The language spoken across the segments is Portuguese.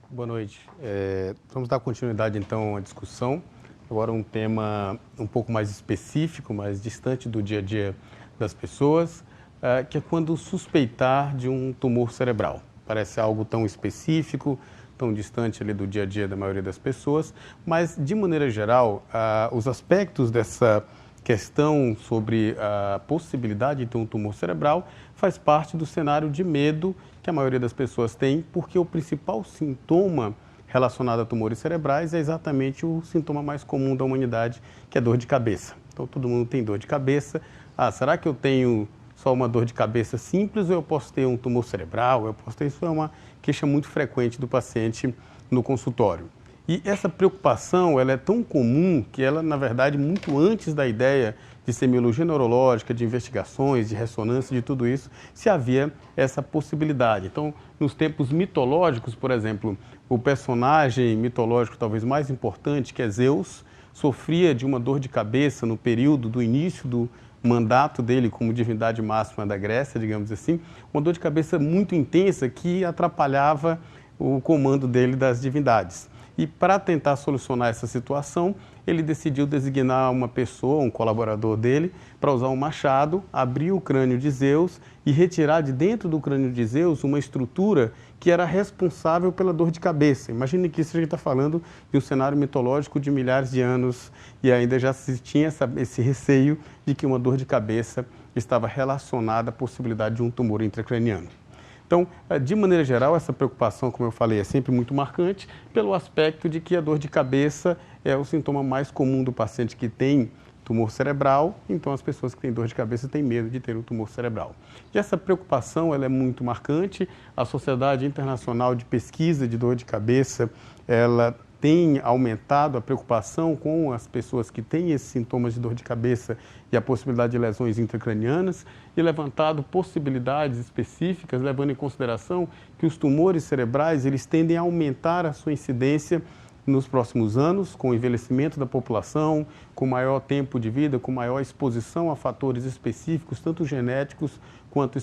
Boa noite. Vamos dar continuidade, então, à discussão. Agora um tema um pouco mais específico, mais distante do dia a dia das pessoas, que é quando suspeitar de um tumor cerebral. Parece algo tão específico, tão distante ali do dia a dia da maioria das pessoas, mas, de maneira geral, os aspectos dessa questão sobre a possibilidade de ter um tumor cerebral faz parte do cenário de medo que a maioria das pessoas tem, porque o principal sintoma relacionado a tumores cerebrais é exatamente o sintoma mais comum da humanidade, que é dor de cabeça. Então, todo mundo tem dor de cabeça. Será que eu tenho só uma dor de cabeça simples ou eu posso ter um tumor cerebral? Isso é uma queixa muito frequente do paciente no consultório. E essa preocupação, ela é tão comum que ela, na verdade, muito antes da ideia de semiologia neurológica, de investigações, de ressonância, de tudo isso, se havia essa possibilidade. Então, nos tempos mitológicos, por exemplo, o personagem mitológico talvez mais importante, que é Zeus, sofria de uma dor de cabeça no período do início do mandato dele como divindade máxima da Grécia, digamos assim, uma dor de cabeça muito intensa que atrapalhava o comando dele das divindades. E para tentar solucionar essa situação, ele decidiu designar uma pessoa, um colaborador dele, para usar um machado, abrir o crânio de Zeus e retirar de dentro do crânio de Zeus uma estrutura que era responsável pela dor de cabeça. Imagine que isso a gente está falando de um cenário mitológico de milhares de anos e ainda já se tinha esse receio de que uma dor de cabeça estava relacionada à possibilidade de um tumor intracraniano. Então, de maneira geral, essa preocupação, como eu falei, é sempre muito marcante pelo aspecto de que a dor de cabeça é o sintoma mais comum do paciente que tem tumor cerebral, então as pessoas que têm dor de cabeça têm medo de ter um tumor cerebral. E essa preocupação ela é muito marcante. A Sociedade Internacional de Pesquisa de Dor de Cabeça, ela tem aumentado a preocupação com as pessoas que têm esses sintomas de dor de cabeça e a possibilidade de lesões intracranianas e levantado possibilidades específicas, levando em consideração que os tumores cerebrais eles tendem a aumentar a sua incidência nos próximos anos, com o envelhecimento da população, com maior tempo de vida, com maior exposição a fatores específicos, tanto genéticos quanto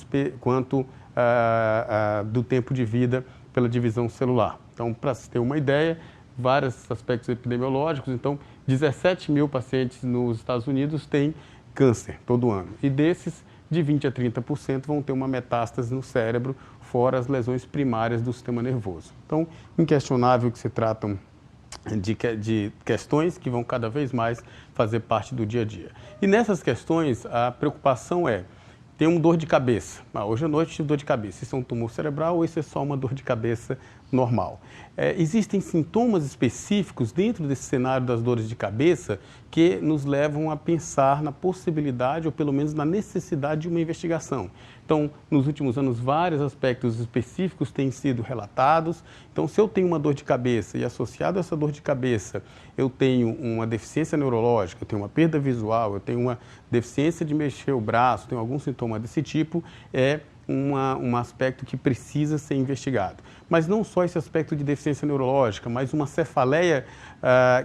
do tempo de vida pela divisão celular. Então, para se ter uma ideia, vários aspectos epidemiológicos, então 17 mil pacientes nos Estados Unidos têm câncer todo ano, e desses, de 20% a 30% vão ter uma metástase no cérebro, fora as lesões primárias do sistema nervoso. Então, inquestionável que se tratam de questões que vão cada vez mais fazer parte do dia a dia. E nessas questões, a preocupação é, tem uma dor de cabeça. Hoje à noite tive dor de cabeça. Isso é um tumor cerebral ou isso é só uma dor de cabeça normal? Existem sintomas específicos dentro desse cenário das dores de cabeça que nos levam a pensar na possibilidade ou pelo menos na necessidade de uma investigação. Então, nos últimos anos, vários aspectos específicos têm sido relatados. Então, se eu tenho uma dor de cabeça e associado a essa dor de cabeça, eu tenho uma deficiência neurológica, eu tenho uma perda visual, eu tenho uma deficiência de mexer o braço, tenho algum sintoma desse tipo, é um aspecto que precisa ser investigado. Mas não só esse aspecto de deficiência neurológica, mas uma cefaleia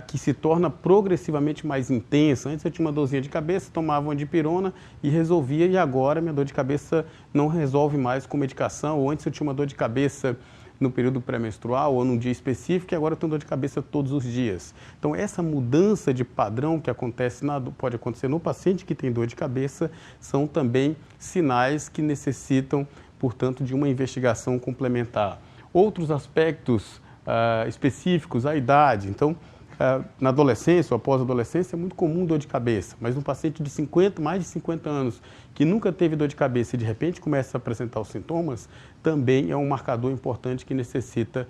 que se torna progressivamente mais intensa. Antes eu tinha uma dorzinha de cabeça, tomava uma dipirona e resolvia, e agora minha dor de cabeça não resolve mais com medicação. Ou antes eu tinha uma dor de cabeça no período pré-menstrual ou num dia específico, e agora eu tenho dor de cabeça todos os dias. Então, essa mudança de padrão que pode acontecer no paciente que tem dor de cabeça são também sinais que necessitam, portanto, de uma investigação complementar. Outros aspectos específicos, a idade. Então, na adolescência ou pós-adolescência é muito comum dor de cabeça, mas um paciente de mais de 50 anos que nunca teve dor de cabeça e de repente começa a apresentar os sintomas, também é um marcador importante que necessita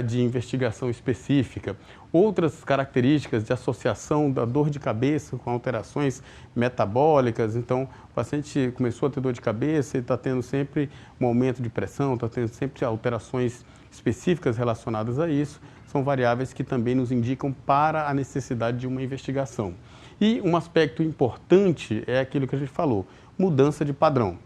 de investigação específica. Outras características de associação da dor de cabeça com alterações metabólicas, então o paciente começou a ter dor de cabeça e está tendo sempre um aumento de pressão, está tendo sempre alterações específicas relacionadas a isso, são variáveis que também nos indicam para a necessidade de uma investigação. E um aspecto importante é aquilo que a gente falou, mudança de padrão.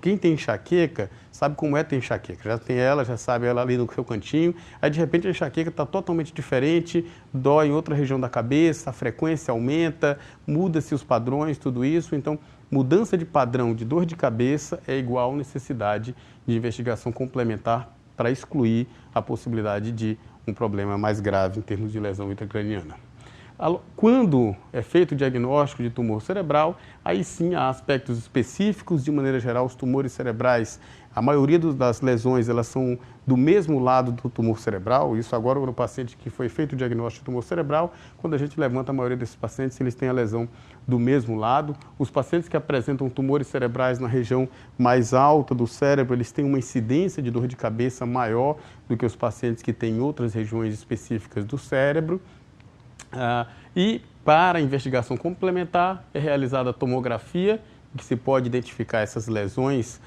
Quem tem enxaqueca sabe como é ter enxaqueca, já tem ela, já sabe ela ali no seu cantinho, aí de repente a enxaqueca está totalmente diferente, dói em outra região da cabeça, a frequência aumenta, muda-se os padrões, tudo isso, então mudança de padrão de dor de cabeça é igual necessidade de investigação complementar para excluir a possibilidade de um problema mais grave em termos de lesão intracraniana. Quando é feito o diagnóstico de tumor cerebral, aí sim há aspectos específicos, de maneira geral, os tumores cerebrais, a maioria das lesões, elas são do mesmo lado do tumor cerebral, isso agora no paciente que foi feito o diagnóstico de tumor cerebral, quando a gente levanta a maioria desses pacientes, eles têm a lesão do mesmo lado. Os pacientes que apresentam tumores cerebrais na região mais alta do cérebro, eles têm uma incidência de dor de cabeça maior do que os pacientes que têm outras regiões específicas do cérebro. E para a investigação complementar é realizada a tomografia, que se pode identificar essas lesões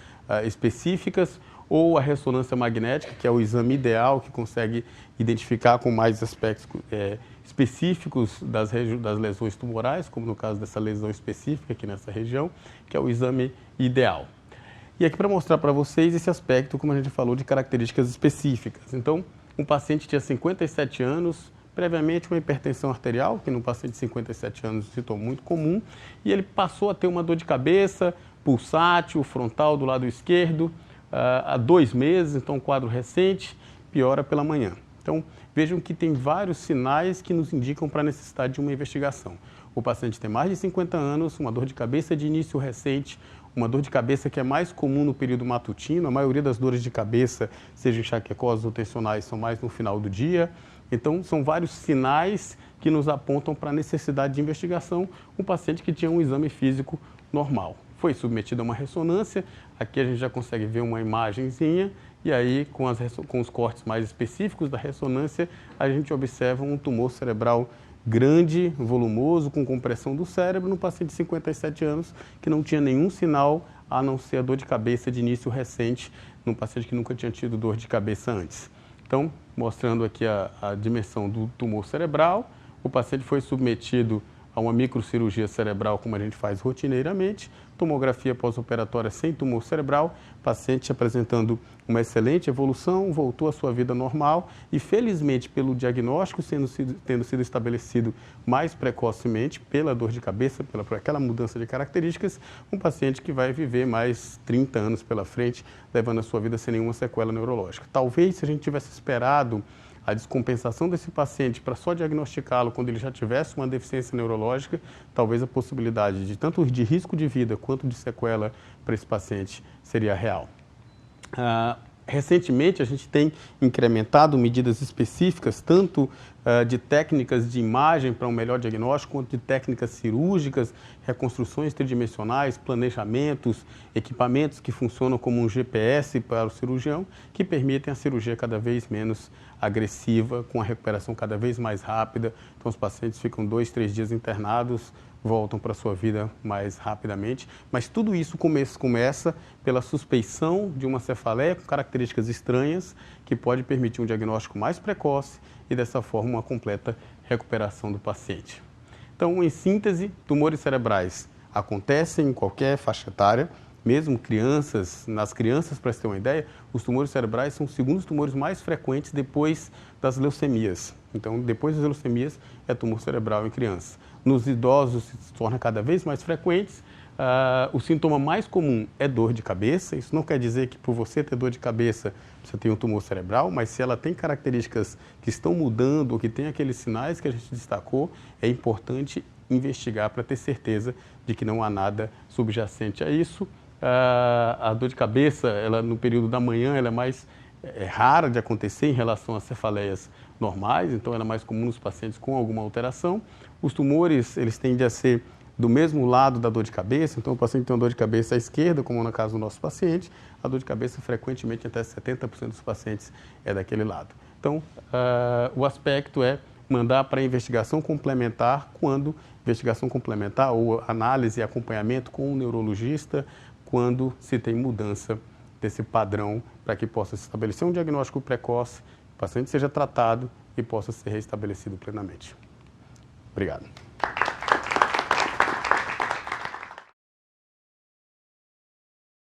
específicas, ou a ressonância magnética, que é o exame ideal, que consegue identificar com mais aspectos específicos das lesões tumorais, como no caso dessa lesão específica aqui nessa região, que é o exame ideal. E aqui para mostrar para vocês esse aspecto, como a gente falou, de características específicas. Então, um paciente tinha 57 anos, previamente uma hipertensão arterial, que no paciente de 57 anos se tornou muito comum, e ele passou a ter uma dor de cabeça pulsátil, frontal do lado esquerdo, há 2 meses, então um quadro recente, piora pela manhã. Então, vejam que tem vários sinais que nos indicam para a necessidade de uma investigação. O paciente tem mais de 50 anos, uma dor de cabeça de início recente, uma dor de cabeça que é mais comum no período matutino, a maioria das dores de cabeça, seja enxaquecosas ou tensionais, são mais no final do dia. Então, são vários sinais que nos apontam para a necessidade de investigação. Um paciente que tinha um exame físico normal. Foi submetido a uma ressonância, aqui a gente já consegue ver uma imagenzinha, e aí com os cortes mais específicos da ressonância, a gente observa um tumor cerebral grande, volumoso, com compressão do cérebro, no paciente de 57 anos, que não tinha nenhum sinal, a não ser a dor de cabeça de início recente, num paciente que nunca tinha tido dor de cabeça antes. Então, mostrando aqui a dimensão do tumor cerebral, o paciente foi submetido a uma microcirurgia cerebral, como a gente faz rotineiramente, tomografia pós-operatória sem tumor cerebral, paciente apresentando uma excelente evolução, voltou à sua vida normal e, felizmente, pelo diagnóstico tendo sido estabelecido mais precocemente, pela dor de cabeça, por aquela mudança de características, um paciente que vai viver mais 30 anos pela frente, levando a sua vida sem nenhuma sequela neurológica. Talvez, se a gente tivesse esperado a descompensação desse paciente para só diagnosticá-lo quando ele já tivesse uma deficiência neurológica, talvez a possibilidade de tanto de risco de vida quanto de sequela para esse paciente seria real. Recentemente, a gente tem incrementado medidas específicas, tanto de técnicas de imagem para um melhor diagnóstico, quanto de técnicas cirúrgicas, reconstruções tridimensionais, planejamentos, equipamentos que funcionam como um GPS para o cirurgião, que permitem a cirurgia cada vez menos agressiva, com a recuperação cada vez mais rápida. Então, os pacientes ficam 2, 3 dias internados, voltam para a sua vida mais rapidamente, mas tudo isso começa pela suspeição de uma cefaleia com características estranhas, que pode permitir um diagnóstico mais precoce e, dessa forma, uma completa recuperação do paciente. Então, em síntese, tumores cerebrais acontecem em qualquer faixa etária, mesmo nas crianças, para se ter uma ideia, os tumores cerebrais são os segundos tumores mais frequentes depois das leucemias. Então, depois das leucemias, é tumor cerebral em crianças. Nos idosos, se torna cada vez mais frequentes. O sintoma mais comum é dor de cabeça. Isso não quer dizer que por você ter dor de cabeça, você tem um tumor cerebral, mas se ela tem características que estão mudando ou que tem aqueles sinais que a gente destacou, é importante investigar para ter certeza de que não há nada subjacente a isso. A dor de cabeça, ela, no período da manhã, ela é mais rara de acontecer em relação às cefaleias normais, então ela é mais comum nos pacientes com alguma alteração. Os tumores, eles tendem a ser do mesmo lado da dor de cabeça, então o paciente tem uma dor de cabeça à esquerda, como no caso do nosso paciente, a dor de cabeça frequentemente até 70% dos pacientes é daquele lado. Então, o aspecto é mandar para investigação complementar quando investigação complementar ou análise e acompanhamento com o neurologista quando se tem mudança desse padrão para que possa se estabelecer um diagnóstico precoce, o paciente seja tratado e possa ser restabelecido plenamente. Obrigado.